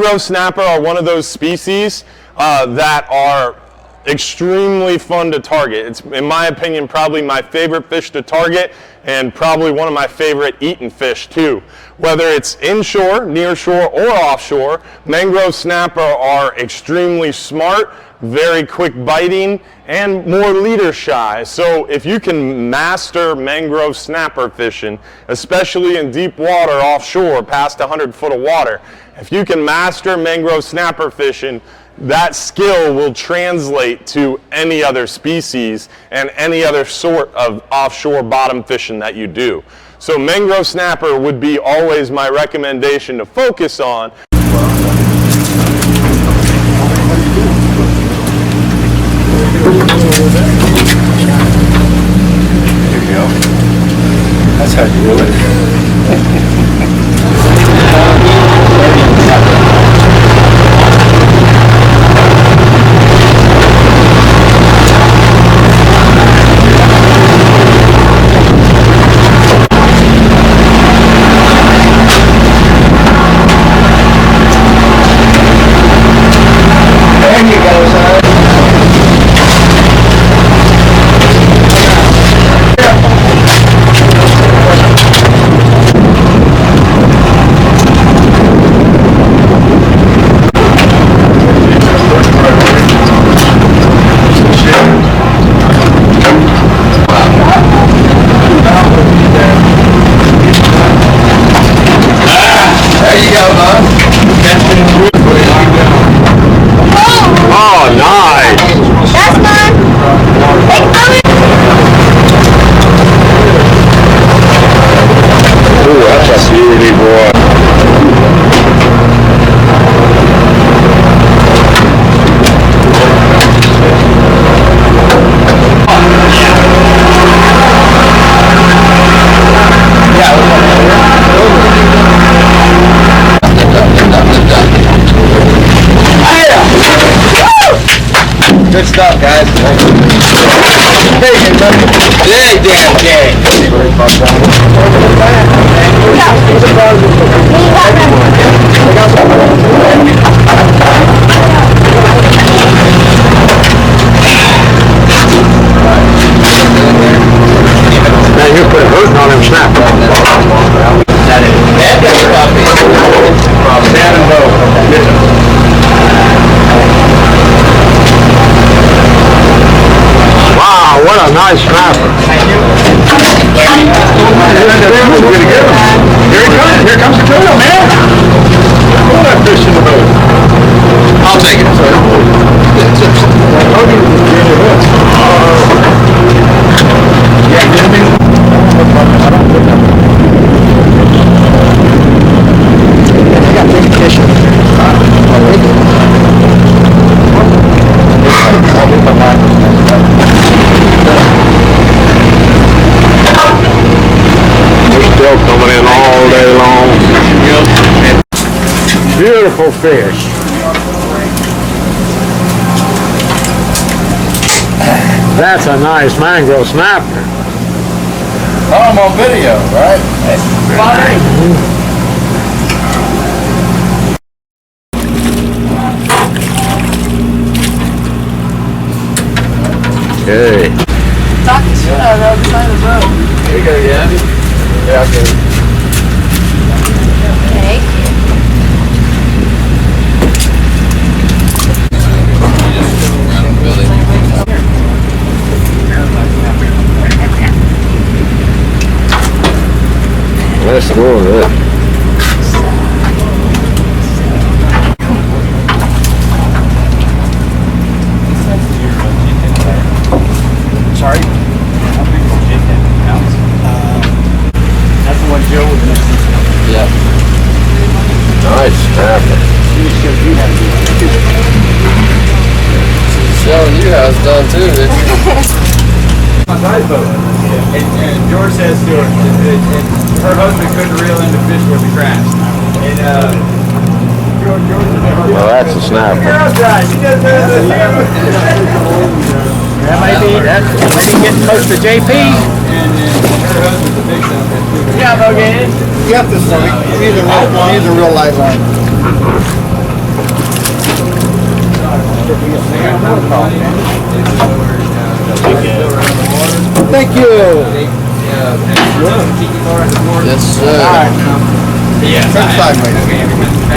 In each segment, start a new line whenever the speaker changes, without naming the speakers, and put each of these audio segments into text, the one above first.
mangrove snapper are one of those species that are extremely fun to target. It's, in my opinion, probably my favorite fish to target and probably one of my favorite eaten fish too. Whether it's inshore, near shore, or offshore, mangrove snapper are extremely smart, very quick biting, and more leader shy. So if you can master mangrove snapper fishing, especially in deep water offshore past 100 foot of water, if you can master mangrove snapper fishing, that skill will translate to any other species and any other sort of offshore bottom fishing that you do. So mangrove snapper would be always my recommendation to focus on.
There you go. That's how you do it. Good stuff, guys. Hey, damn gang.
Now you put a hurting on him snap. Wow, what a nice snapper.
Here comes the tuna, man. Look at that fish in the boat. I'll take it, sir.
Still coming in all day long. Beautiful fish. That's a nice mangrove snapper.
Oh, I'm on video, right?
Okay.
Knock the shit out of the other side of the road.
Here you go, yeah. Yeah, okay.
Okay.
Let's go with it.
Sorry? That's the one Joe was missing. Yeah.
Nice snapper.
Showing you how it's done too, didn't you? My side boat. And George says to her, her husband couldn't reel in the fish when we crashed. And
Well, that's a snapper.
That might be getting close to JP.
Yeah, Bogan.
You got this one. He's a real light line.
Thank you.
Yes, sir.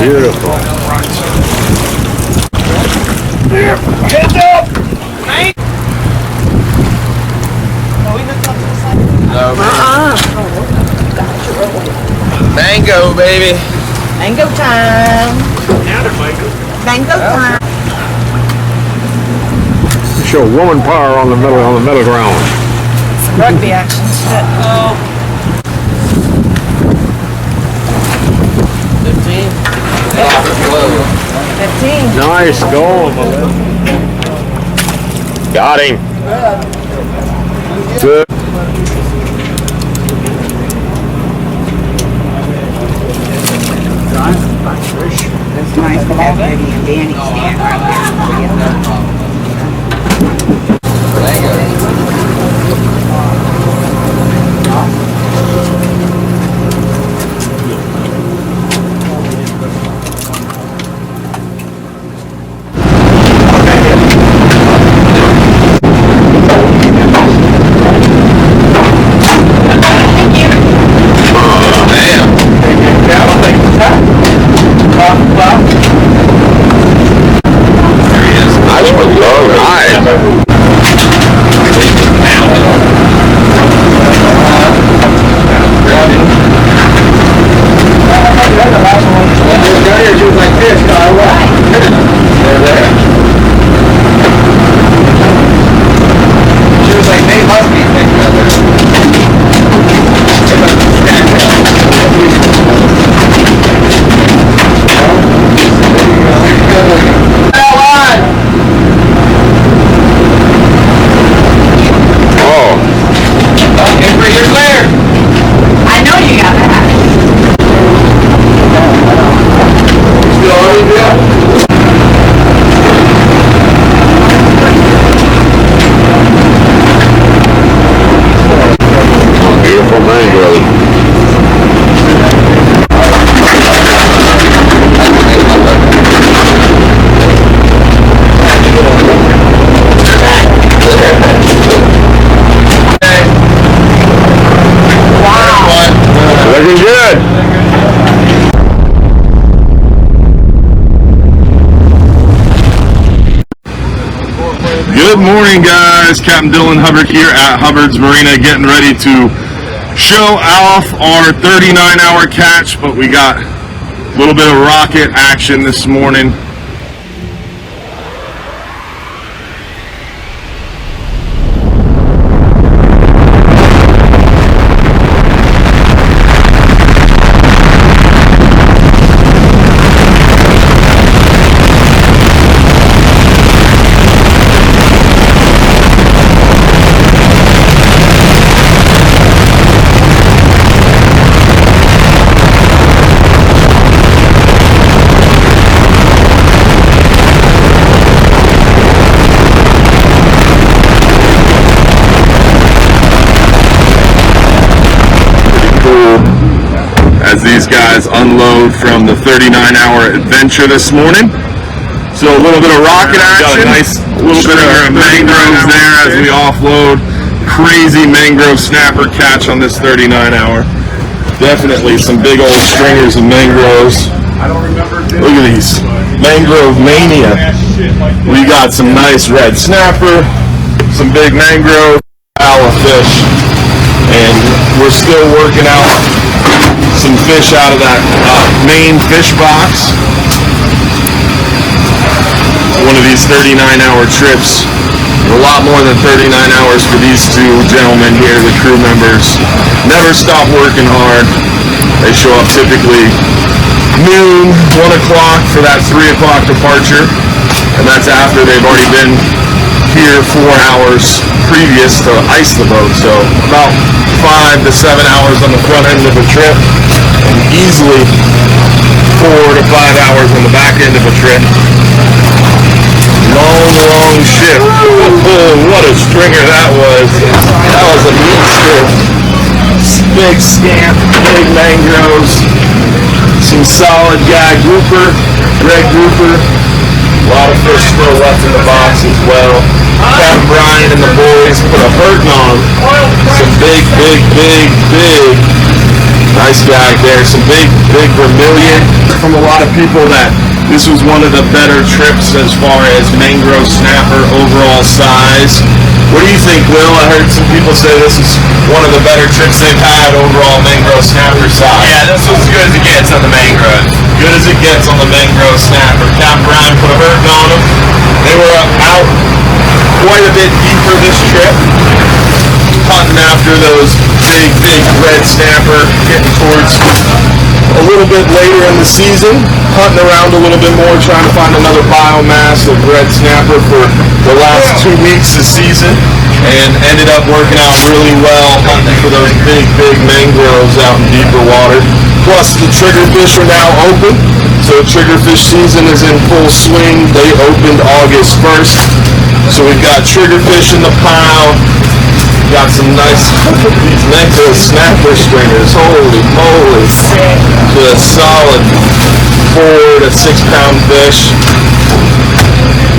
Beautiful.
Mango, baby.
Mango time. Mango time.
Show woman power on the middle ground.
Rugby action. Shit.
15.
15.
Nice goal.
Got him. Good.
It's nice to have Eddie and Danny stand right there for you.
Good morning, guys. Captain Dylan Hubbard here at Hubbard's Marina, getting ready to show off our 39-hour catch, but we got a little bit of rocket action this morning. As these guys unload from the 39-hour adventure this morning. So a little bit of rocket action, a little bit of mangroves there as we offload. Crazy mangrove snapper catch on this 39-hour. Definitely some big old stringers of mangroves. Look at these, mangrove mania. We got some nice red snapper, some big mangrove, ala fish, and we're still working out some fish out of that main fish box. One of these 39-hour trips, a lot more than 39 hours for these two gentlemen here, the crew members. Never stop working hard. They show up typically noon, 1 o'clock for that 3 o'clock departure, and that's after they've already been here 4 hours previous to ice the boat. So about 5 to 7 hours on the front end of a trip, and easily 4 to 5 hours on the back end of a trip. Long ship. Oh, what a stringer that was. That was a meat strip. Big scamp, big mangroves, some solid guy grouper, red grouper, A lot of fish still left in the box as well. Captain Brian and the boys put a hurting on them. Some big, nice guy there. Some big vermilion. From a lot of people that this was one of the better trips as far as mangrove snapper overall size. What do you think, Will? I heard some people say this is one of the better trips they've had overall mangrove snapper size.
Yeah, this was as good as it gets on the mangrove.
Good as it gets on the mangrove snapper. Captain Brian put a hurting on them. They were out quite a bit deeper this trip, hunting after those big red snapper, getting towards a little bit later in the season, hunting around a little bit more, trying to find another biomass of red snapper for the last 2 weeks this season, and ended up working out really well hunting for those big mangroves out in deeper water. Plus the triggerfish are now open, so triggerfish season is in full swing. They opened August 1st, so we've got triggerfish in the pile. Got some nice these mangrove snapper stringers. Holy moly! Just solid 4 to 6 pound fish.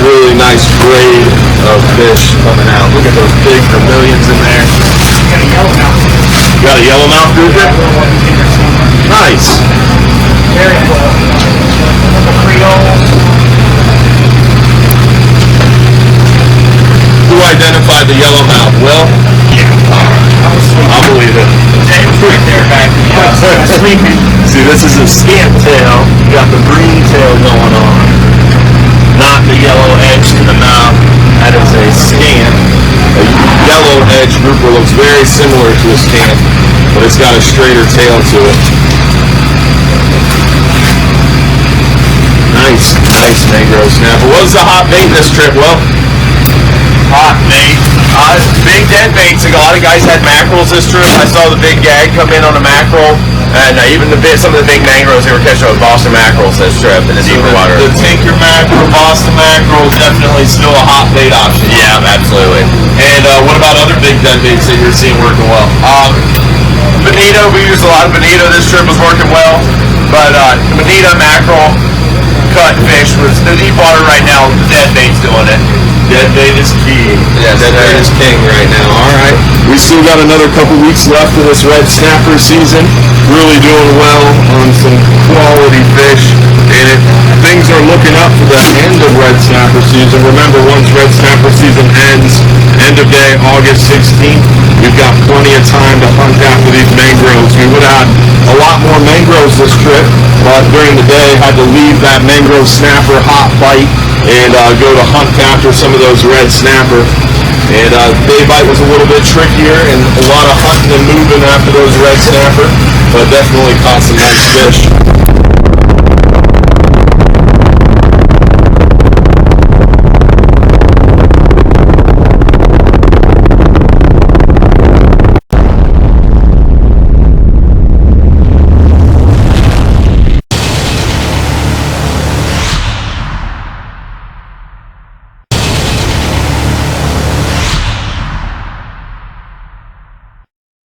Really nice grade of fish coming out. Look at those big vermilions in there. You got a yellowmouth grouper? Nice.
Very cool. Creole.
Who identified the yellowmouth? Will? I'll believe it.
Right there, back.
See, this is a scant tail. You got the green tail going on, not the yellow edge to the mouth. That is a scant. A yellow edge grouper looks very similar to a scant, but it's got a straighter tail to it. Nice mangrove snapper. What was the hot bait this trip, Will?
Hot bait. Big dead baits. A lot of guys had mackerels this trip. I saw the big gag come in on a mackerel, and even some of the big mangroves they were catching with Boston mackerels this trip in the deeper water.
The tinker mackerel, Boston mackerel, definitely still a hot bait option.
Yeah, absolutely.
And what about other big dead baits that you're seeing working well?
Bonito. We used a lot of bonito this trip. Was working well, but bonito, mackerel, cut fish was the deep water right now. The dead bait's doing it.
Dead bait is key.
Yeah,
dead bait is king right now. All right. We still got another couple weeks left of this red snapper season. Really doing well on some quality fish. And things are looking up for the end of red snapper season. Remember, once red snapper season ends, end of day, August 16th, we've got plenty of time to hunt after these mangroves. We would have had a lot more mangroves this trip, but during the day had to leave that mangrove snapper hot bite and go to hunt after some of those red snapper. And day bite was a little bit trickier and a lot of hunting and moving after those red snapper, but definitely caught some nice fish.